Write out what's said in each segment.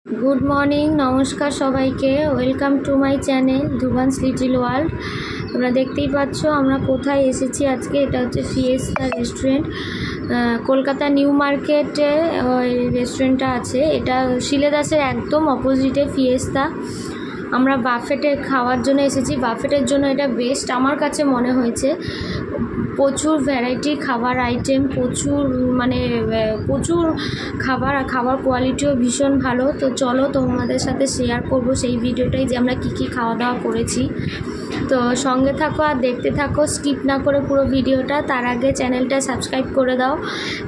Good morning नमस्कार सबाइके welcome to my channel Dhuban's little world. তোমরা দেখতেই পাচ্ছ আমরা কোথায় এসেছি আজকে। এটা হচ্ছে ফিয়েস্তা রেস্টুরেন্ট, কলকাতা নিউ মার্কেটে ওই রেস্টুরেন্টটা আছে। এটা শিলেদাসের একদম অপোজিটে ফিয়েস্তা। আমরা বাফেটে খাওয়ার জন্য এসেছি। বাফেটের জন্য এটা বেস্ট আমার কাছে মনে হয়েছে। প্রচুর ভ্যারাইটি খাবার আইটেম, প্রচুর খাবার কোয়ালিটিও ভীষণ ভালো। তো চলো তোমাদের সাথে শেয়ার করব সেই ভিডিওটাই যে আমরা কী খাওয়া দাওয়া করেছি। তো সঙ্গে থাকো আর দেখতে থাকো, স্কিপ না করে পুরো ভিডিওটা। তার আগে চ্যানেলটা সাবস্ক্রাইব করে দাও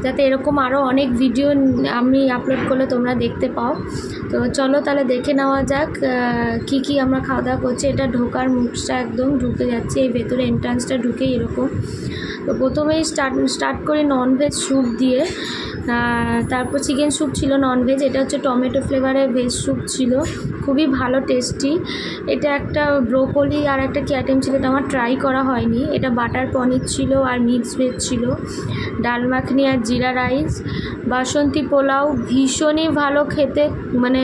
যাতে এরকম আরও অনেক ভিডিও আমি আপলোড করলে তোমরা দেখতে পাও। তো চলো তাহলে দেখে নেওয়া যাক কী আমরা খাওয়া দাওয়া করছি। এটা ঢোকার মুখটা একদম ঢুকে যাচ্ছে, এই ভেতরে এন্ট্রান্সটা ঢুকেই এরকম। তো প্রথমেই স্টার্ট করি ননভেজ স্যুপ দিয়ে, তারপর চিকেন স্যুপ ছিল ননভেজ। এটা হচ্ছে টমেটো ফ্লেভারের ভেজ স্যুপ ছিল, খুবই ভালো টেস্টি। এটা একটা ব্রোকলি আর একটা কি আইটেম ছিল, এটা আমার ট্রাই করা হয়নি। এটা বাটার পনির ছিল আর মিক্স ভেজ ছিল, ডাল মাখনি আর জিরা রাইস, বাসন্তী পোলাও ভীষণই ভালো খেতে, মানে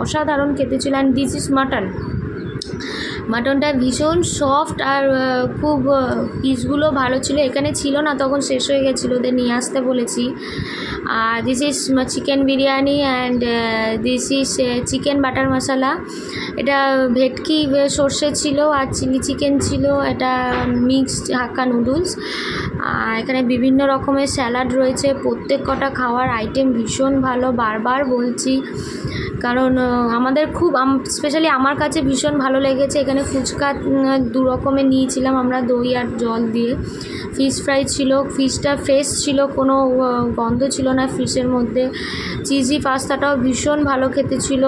অসাধারণ খেতে ছিল। অ্যান্ড দিস ইজ মাটনটা ভীষণ সফট আর খুব পিসগুলো ভালো ছিল। এখানে ছিল না, তখন শেষ হয়ে গেছিলো, ওদের নিয়ে আসতে বলেছি। আর this is chicken biryani and this is chicken butter masala. এটা ভেটকি সর্ষে ছিল আর চিলি চিকেন ছিল। এটা মিক্সড হাক্কা নুডলস। আর এখানে বিভিন্ন রকমের স্যালাড রয়েছে। প্রত্যেক কটা খাওয়ার আইটেম ভীষণ ভালো, বারবার বলছি, কারণ আমাদের খুব স্পেশালি আমার কাছে ভীষণ ভালো লেগেছে। এখানে ফুচকা দু রকমের নিয়েছিলাম আমরা, দই আর জল দিয়ে। ফিশ ফ্রাই ছিল, ফিশটা ফ্রেশ ছিল, কোনো গন্ধ ছিল না ফিশের মধ্যে। চিজি পাস্তাটাও ভীষণ ভালো খেতে ছিল।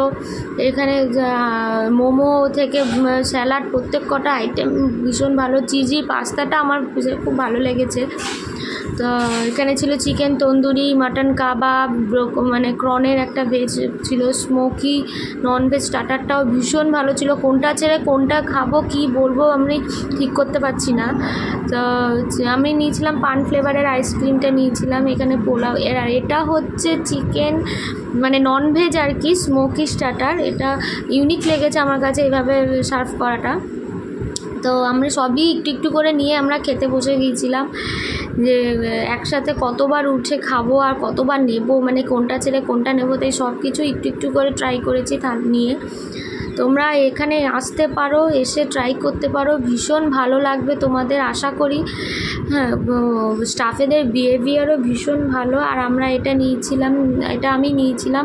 এখানে মোমো থেকে স্যালাড প্রত্যেক কটা আইটেম ভীষণ ভালো। চিজি পাস্তাটা আমার খুব ভালো লেগেছে। তো এখানে ছিল চিকেন তন্দুরি, মাটন কাবাব, মানে ক্রনের একটা ভেজ ছিল, স্মোকি ননভেজ স্টার্টারটাও ভীষণ ভালো ছিল। কোনটা ছেড়ে কোনটা খাবো কি বলবো আমি ঠিক করতে পারছি না। তো আমি নিয়েছিলাম পান ফ্লেভারের আইসক্রিমটা নিয়েছিলাম। এখানে পোলাও, এটা হচ্ছে চিকেন মানে ননভেজ আর কি, স্মোকি স্টার্টার। এটা ইউনিক লেগেছে আমার কাছে এইভাবে সার্ভ করাটা। তো আমরা সবই একটু একটু করে নিয়ে আমরা খেতে বসে গিয়েছিলাম, যে একসাথে কতবার উঠে খাবো আর কতবার নেব, মানে কোনটা ছেড়ে কোনটা নেব, তাই সব কিছু একটু একটু করে ট্রাই করেছি তার নিয়ে। তোমরা এখানে আসতে পারো, এসে ট্রাই করতে পারো, ভীষণ ভালো লাগবে তোমাদের আশা করি। হ্যাঁ, স্টাফেদের বিহেভিয়ারও ভীষণ ভালো। আর আমরা আমি নিয়েছিলাম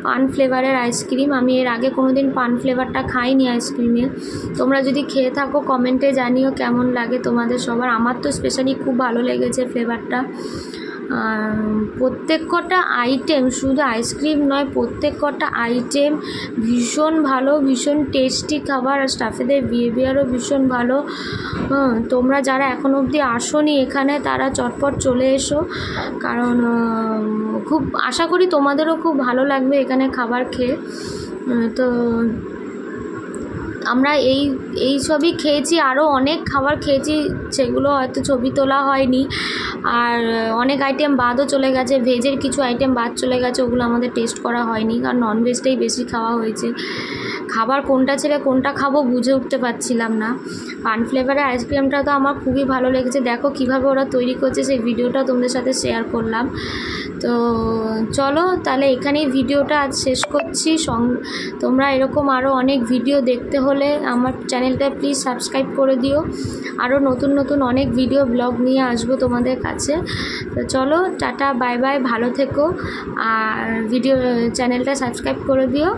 পান ফ্লেভারের আইসক্রিম। আমি এর আগে কোনো দিন পান ফ্লেভারটা খাইনি আইসক্রিমের। তোমরা যদি খেয়ে থাকো কমেন্টে জানিও কেমন লাগে তোমাদের সবার। আমার তো স্পেশালি খুব ভালো লেগেছে ফ্লেভারটা। প্রত্যেক কটা আইটেম, শুধু আইসক্রিম নয়, প্রত্যেক কটা আইটেম ভীষণ ভালো, ভীষণ টেস্টি খাবার। আর স্টাফেদের বিহেভিয়ারও ভীষণ ভালো। তোমরা যারা এখনো অবধি আসোনি এখানে, তারা চটপট চলে এসো, কারণ খুব আশা করি তোমাদেরও খুব ভালো লাগবে এখানে খাবার খেয়ে। তো আমরা এই সবই খেয়েছি, আরও অনেক খাবার খেয়েছি, সেগুলো হয়তো ছবি তোলা হয়নি। আর অনেক আইটেম বাদও চলে গেছে, ভেজের কিছু আইটেম বাদ চলে গেছে, ওগুলো আমাদের টেস্ট করা হয়নি, কারণ ননভেজটাই বেশি খাওয়া হয়েছে। খাবার কোনটা ছেড়ে কোনটা খাবো বুঝে উঠতে পারছিলাম না। পান ফ্লেভারের আইসক্রিমটা তো আমার খুবই ভালো লেগেছে। দেখো কিভাবে ওরা তৈরি করছে, সেই ভিডিওটা তোমাদের সাথে শেয়ার করলাম। তো চলো তাহলে এখানেই ভিডিওটা আজ শেষ করছি। তোমরা এরকম আরও অনেক ভিডিও দেখতে হলে আমার চ্যানেলটা প্লিজ সাবস্ক্রাইব করে দিও। আরও নতুন নতুন অনেক ভিডিও ব্লগ নিয়ে আসবো তোমাদের কাছে। তো চলো টাটা, বাই বাই, ভালো থেকো। আর চ্যানেলটা সাবস্ক্রাইব করে দিও।